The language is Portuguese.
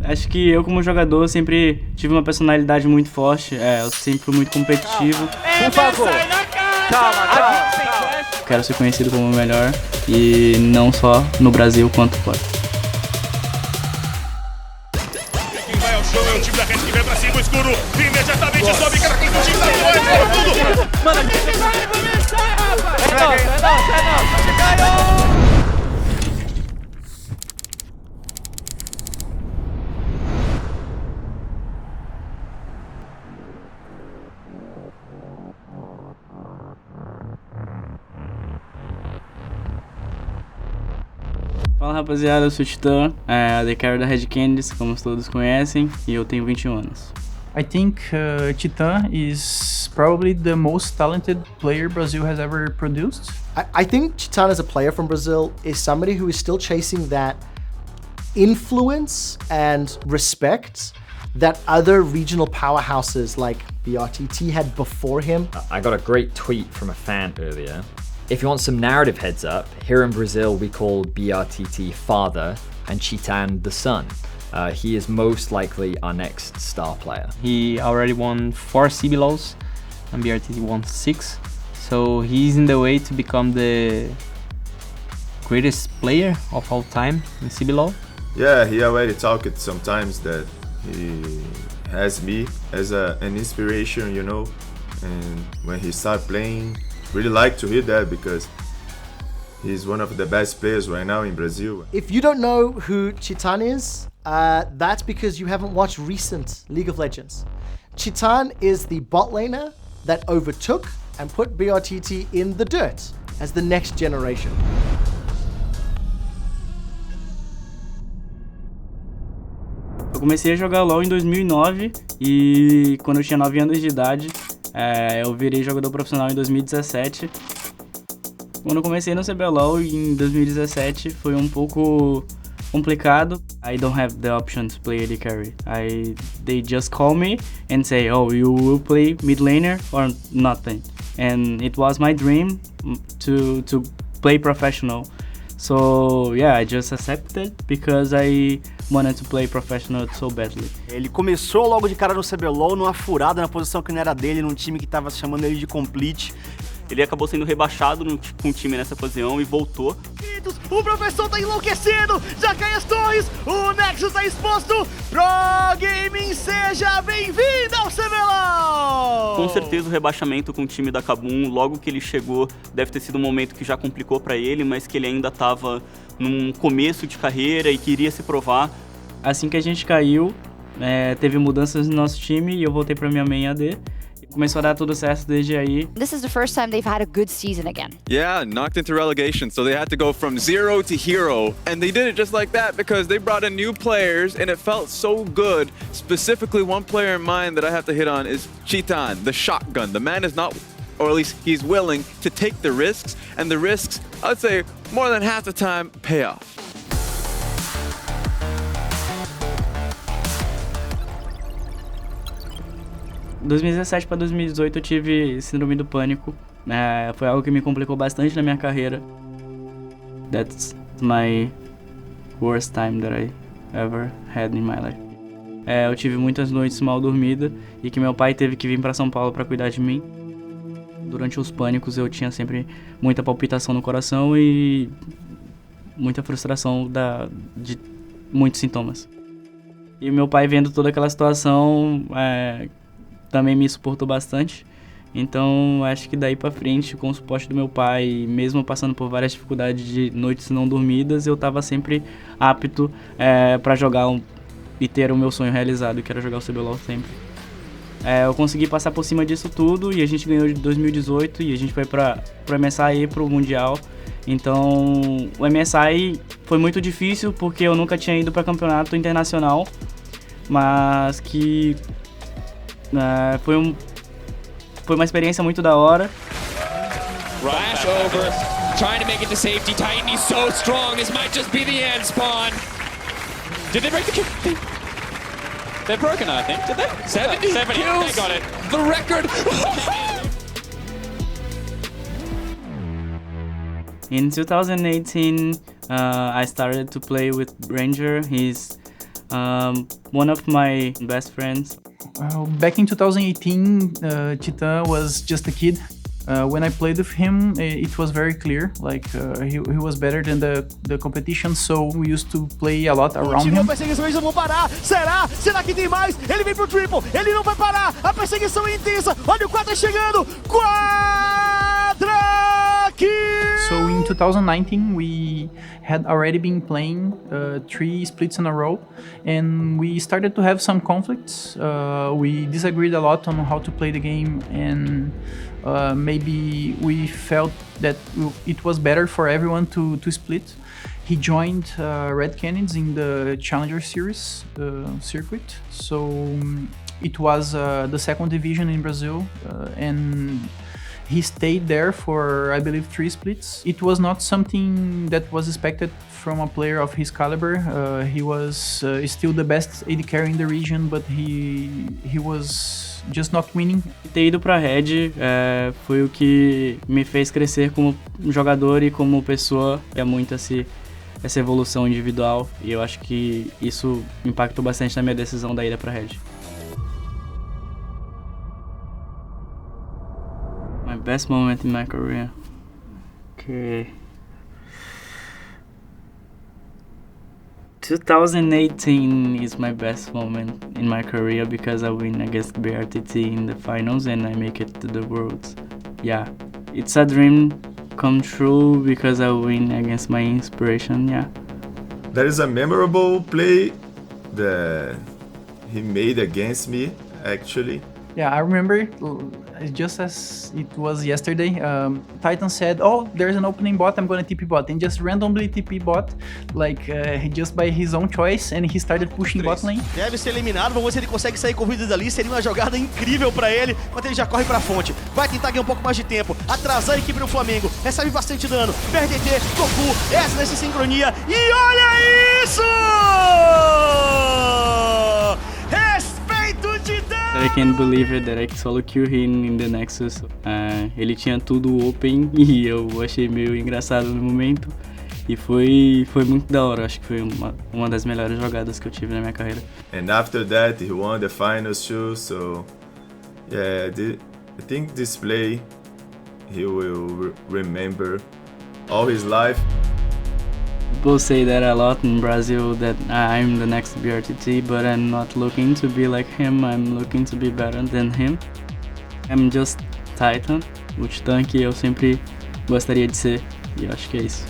Acho que eu, como jogador, sempre tive uma personalidade muito forte. Eu sempre fui muito competitivo. Por favor. Calma. Quero ser conhecido como o melhor, e não só no Brasil quanto fora. Quem vai ao chão é o time da Red que vem pra cima, o escuro imediatamente sobe, cara, quem do time da tudo. Mano, a gente vai começar, rapaz. É não. Ganhou. Fala rapaziada, eu sou o TitaN, the carry da RED Canids, como todos conhecem, e eu tenho 21 anos. I think TitaN is probably the most talented player Brazil has ever produced. I think TitaN as a player from Brazil is somebody who is still chasing that influence and respect that other regional powerhouses like BRTT had before him. I got a great tweet from a fan earlier. If you want some narrative heads up, here in Brazil we call BRTT father and TitaN the son. He is most likely our next star player. He already won 4 CBLOLs and BRTT won 6. So he's in the way to become the greatest player of all time in CBLOL. Yeah, he already talked sometimes that he has me as an inspiration, you know, and when he started playing, really like to hear that because he's one of the best players right now in Brazil. If you don't know who TitaN is, that's because you haven't watched recent League of Legends. TitaN is the bot laner that overtook and put BRTT in the dirt as the next generation. Eu comecei a jogar LoL em 2009 e quando eu tinha 9 anos de idade, eu virei jogador profissional em 2017. Quando eu comecei no CBLOL em 2017 foi um pouco complicado. I don't have the option to play AD carry. They just call me and say, "Oh, you will play mid laner or nothing." And it was my dream to play professional. So yeah, I just accepted because I wanted to play professional so badly. Ele começou logo de cara no CBLOL, numa furada na posição que não era dele, num time que tava chamando ele de complete. Ele acabou sendo rebaixado com o time nessa ocasião e voltou. O professor tá enlouquecendo, já cai as torres, o Nexus tá exposto. Pro Gaming, seja bem-vindo ao CBLOL! Com certeza o rebaixamento com o time da KaBuM, logo que ele chegou, deve ter sido um momento que já complicou pra ele, mas que ele ainda tava num começo de carreira e queria se provar. Assim que a gente caiu, teve mudanças no nosso time e eu voltei pra minha main AD. Começou a dar tudo certo desde aí. This is the first time they've had a good season again. Yeah, knocked into relegation, so they had to go from 0 to hero. And they did it just like that because they brought in new players and it felt so good. Specifically, one player in mind that I have to hit on is TitaN, the shotgun. The man is not, or at least he's willing to take the risks, and the risks, I'd say, more than half the time, pay off. De 2017 para 2018 eu tive síndrome do pânico. Foi algo que me complicou bastante na minha carreira. That's my worst time that I ever had in my life. Eu tive muitas noites mal dormidas e que meu pai teve que vir para São Paulo para cuidar de mim. Durante os pânicos eu tinha sempre muita palpitação no coração e muita frustração de muitos sintomas. E meu pai, vendo toda aquela situação, também me suportou bastante. Então acho que daí pra frente, com o suporte do meu pai, mesmo passando por várias dificuldades de noites não dormidas, eu tava sempre apto pra jogar e ter o meu sonho realizado, que era jogar o CBLOL sempre. Eu consegui passar por cima disso tudo e a gente ganhou de 2018 e a gente foi pro MSI, pro Mundial. Então o MSI foi muito difícil porque eu nunca tinha ido pra campeonato internacional, mas que foi uma experiência muito da hora. Flash over, trying to make it to safety. TitaN is so strong, this might just be the end spawn. Did they break the kill? They're broken, I think. Did they? 70 kills. They got it. The record. In 2018, I started to play with Ranger. He's One of my best friends. Back in 2018, TitaN was just a kid. When I played with him, it was very clear, like he was better than the competition, so we used to play a lot around him. Perseguição, eles não vão parar. Será? Será que tem mais? Ele vem pro triple, ele não vai parar. A perseguição é intensa. Olha o 4 chegando. Quadra kill! So in 2019, we had already been playing 3 splits in a row, and we started to have some conflicts. We disagreed a lot on how to play the game, and maybe we felt that it was better for everyone to split. He joined RED Canids in the Challenger Series circuit, so it was the second division in Brazil, and he stayed there for, I believe, 3 splits. It was not something that was expected from a player of his caliber. He was still the best AD carry in the region, but he was just not winning. Ter ido pra RED foi o que me fez crescer como jogador e como pessoa. É muito essa evolução individual, e eu acho que isso impactou bastante na minha decisão da ida pra RED. My best moment in my career. Okay. 2018 is my best moment in my career because I win against BRTT in the finals and I make it to the Worlds. Yeah, it's a dream come true because I win against my inspiration, yeah. There is a memorable play that he made against me, actually. Yeah, I remember just as it was yesterday, TitaN said, oh, there's an opening bot, I'm gonna TP bot, and just randomly TP bot, like just by his own choice, and he started pushing bot lane. Deve ser eliminado, vamos ver se ele consegue sair corrido dali, seria uma jogada incrível pra ele, enquanto ele já corre pra fonte. Vai tentar ganhar um pouco mais de tempo, atrasar a equipe do Flamengo, recebe bastante dano, PRTT, Goku, essa nessa sincronia, e olha isso! Respeito de Deus! I can't believe it that I solo kill him in the Nexus. Ele tinha tudo open e eu achei meio engraçado no momento. E foi muito da hora, acho que foi uma das melhores jogadas que eu tive na minha carreira. And after that he won the finals too, so yeah, I think this play he will remember all his life. People say that a lot in Brazil, that I'm the next BRTT, but I'm not looking to be like him, I'm looking to be better than him. I'm just TitaN, o TitaN que eu sempre gostaria de ser, e eu acho que é isso.